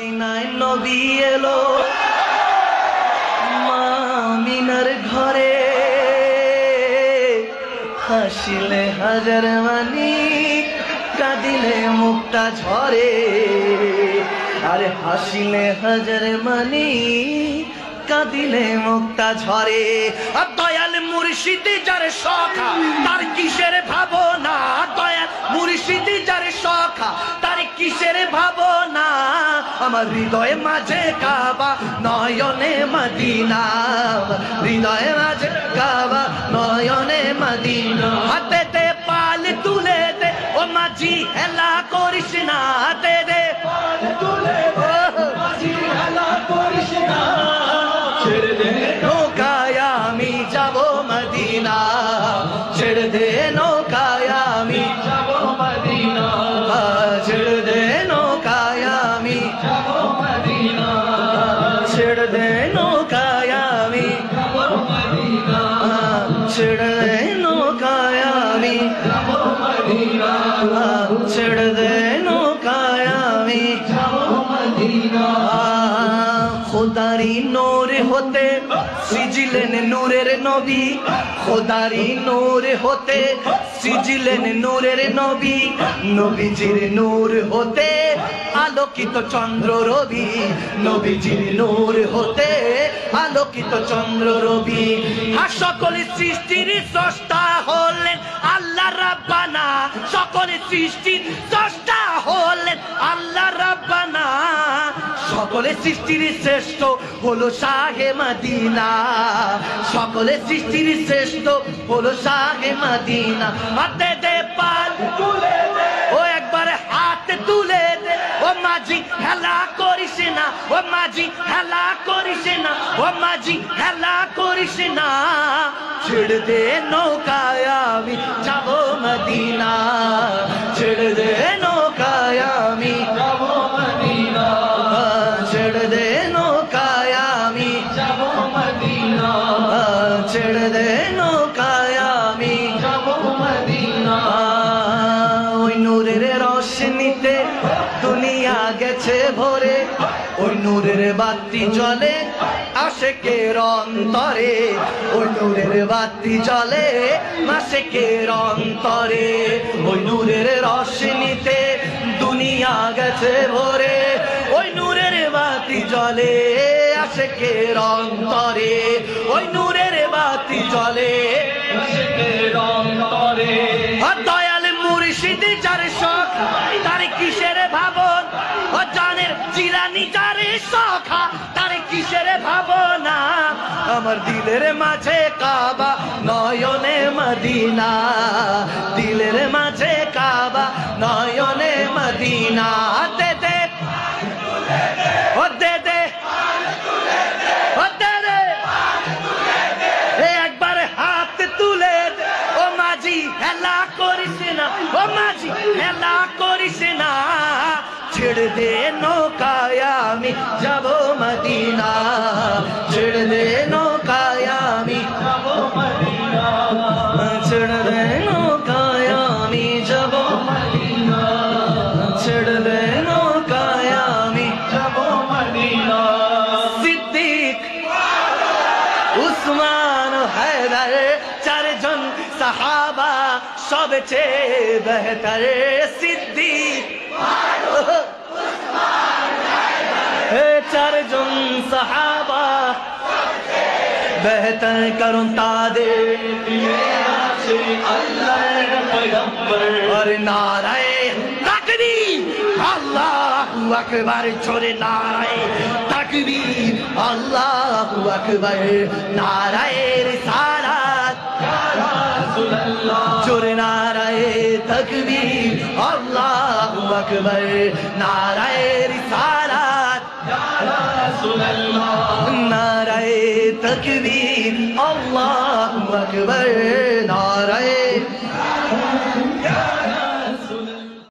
মদিনায় নবী এলো মা আমিনার ঘরে, হাসিলে হাজার মানি কাঁদিলে মুক্তা ঝরে। আরে হাসিলে হাজার মানি কাঁদিলে মুক্তা ঝরে। আর দয়াল মুর্শিদ যার সখা তার কিসের ভাবনা, দয়াল মুর্শিদ যার সখা তার কিসের ভাবনা। আমার হৃদয়ে মাঝে কাবা নয়নে মদিনা, হৃদয়ে মাঝে কাবা নয়নে মদিনা। হাতে দে পাল তুলে দে ও মাঝি হেলা করিস না, হাতে দে পাল তুলে দে মাঝি হেলা করিস না। ছেড়ে দে নৌকায় আমি যাব মদিনা, ছেড়ে দে নৌকায় আমি যাব মদিনা, ছেড়ে দে নৌকায় আমি যাব মদিনা, ছেড়ে দে নৌকায় আমি যাব মদিনা, ছেড়ে দে নৌকায় আমি যাব মদিনা, ছেড়ে দে নৌকায় আমি যাব মদিনা। খোদারি নূর হতে সিজিলেন নূরের নবী, খোদারি নূর হতে সিজিলেন নূরের নবী। নবীজির নূর হতে আলোকিত চন্দ্র রবি, নবীজির নূর হতে আলোকিত চন্দ্র রবি। আর সকল সৃষ্টির স্রষ্টা হলেন আল্লাহ রাব্বানা, সকল সৃষ্টির স্রষ্টা হলেন আল্লাহ রাব্বানা। সকলে সৃষ্টির শ্রেষ্ঠ হলো শাহে মদিনা, সকলে সৃষ্টির শ্রেষ্ঠ হলো শাহে মদিনা। হাতে দে পাল তুলে দে ও একবার হাত তুলে দে ও মাঝি হেলা করিস না, ও মাঝি হেলা করিস না, ও মাঝি হেলা করিস না। ছেড়ে দে নৌকায় আমি যাব মদিনা, ছেড়ে দে নৌকায় আমি যাব মদিনা, ছেড়ে দে নৌকায় আমি যাব মদিনা, ছেড়ে দে নৌকায় আমি যাব মদিনা। ওই নূরের রোশনীতে দুনিয়া গেছে ভরে, ওই নূরের বাতি জ্বলে আশিকের অন্তরে, ওই নূরের বাতি জ্বলে আশিকের অন্তরে। ওই নূরের রোশনীতে দুনিয়া গেছে ভরে, ওই নূরের বাতি জ্বলে আশিকের অন্তরে, ওই নূরের বাতি জ্বলে আশিকের অন্তরে। আর দয়াল মুর্শিদ যার সখা তার কিসের ভাবন, ও জানের জিলানি যার সখা তার কিসের ভাবনা। আমার দিলের মাঝে কাবা নয়নে মদিনা, দিলের মাঝে কাবা নয়নে মদিনা। দে দে ও দে দে ও দে দে একবার হাত তুলে দে ও মাঝি হেলা করিস না, ও মাঝি হেলা করিস না। ছেড়ে দে নৌকায় আমি যাব মদিনা, ছেড়ে দে নৌকায় আমি যাব মদিনা, ছেড়ে দে নৌকায় আমি যাব মদিনা, ছেড়ে দে নৌকায় আমি যাব মদিনা। সিদ্দিক উসমান হায়দার চারজন সাহাবা সবচেয়ে বেহতর। সিদ্দিক চারজন সাহাবা বেহতর করুন তাদের আল্লাহর পয়গম্বর। আর নারায়ে তাকবীর আল্লাহু আকবার, জোরে নারায়ে তাকবীর আল্লাহু আকবার, নারায়ে রিসালাত ইয়া রাসূলুল্লাহ, জোরে নারায়ে তাকবীর আল্লাহু আকবার, নারায়ে রিসালাত ইয়া রাসূলুল্লাহ, নারায়ে তাকবীর আল্লাহু আকবার, নারায়ে